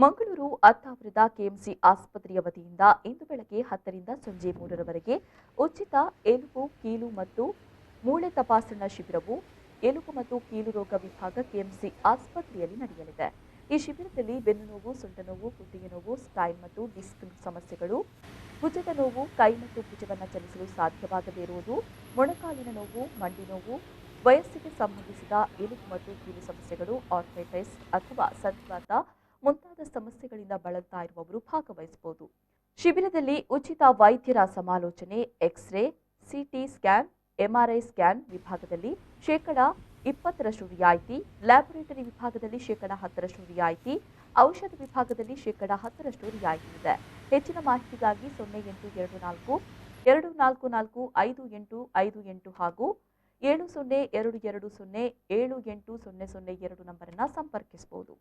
Mangaluru ಅತ್ತಾವರದ KMC ಆಸ್ಪತ್ರೆಯ ವತಿಯಿಂದ ಇಂದು ಬೆಳಗ್ಗೆ 10 ರಿಂದ ಸಂಜೆ 3 ರವರೆಗೆ ಉಚಿತ ಎಲುಬು, ಕೀಲು ಮತ್ತು ಮೂಳೆ ತಪಾಸಣಾ ಶಿಬಿರವು ಎಲುಬು ಮತ್ತು ಕೀಲು ರೋಗ ವಿಭಾಗ ಕೆಎಂಸಿ ಆಸ್ಪತ್ರೆಯಲ್ಲಿ ನಡೆಯಲಿದೆ. ಈ ಶಿಬಿರದಲ್ಲಿ ಬೆನ್ನು ನೋವು, ಸೊಂಟ ನೋವು, ಕುತ್ತಿಗೆ ನೋವು, ಸ್ಪೈನ್ ಮತ್ತು ಡಿಸ್ಕ್ ಸಮಸ್ಯೆಗಳು, ಭುಜದ ನೋವು, ಕೈ ಮತ್ತು ಭುಜವನ್ನು ಚಲಿಸಲು ಸಾಧ್ಯವಾಗದೇ ಇರುವುದು, ಮೊಣಕಾಲಿನ ನೋವು, ಮಂಡಿ ನೋವು, ವಯಸ್ಸಿಗೆ ಸಂಬಂಧಿಸಿದ ಎಲುಬು ಮತ್ತು ಕೀಲು ಸಮಸ್ಯೆಗಳು, ಆರ್ಥರೈಟಿಸ್ ಅಥವಾ ಸಂಧಿವಾತ ಮುಂತಾದ ಸಮಸ್ಯೆಗಳಿಂದ ಬಳಲ್ತಾ ಇರುವವರು ಭಾಗವಹಿಸಬಹುದು. ಶಿಬಿರದಲ್ಲಿ ಉಚಿತ ವೈದ್ಯರ ಸಮಾಲೋಚನೆ, x ray, CT scan, MRI scan ವಿಭಾಗದಲ್ಲಿ ಶೇಕಡ 20% ರಿಯಾಯಿತಿ, ಲ್ಯಾಬೊರೇಟರಿ ವಿಭಾಗದಲ್ಲಿ ಶೇಕಡ 10% ರಿಯಾಯಿತಿ, ಔಷಧ ವಿಭಾಗದಲ್ಲಿ ಶೇಕಡ 10% ರಿಯಾಯಿತಿ ಇದೆ. ಹೆಚ್ಚಿನ ಮಾಹಿತಿಗಾಗಿ 0824 244 5858 ಹಾಗೂ 702220 7800 ನಂಬರನ್ನು ಸಂಪರ್ಕಿಸಬಹುದು.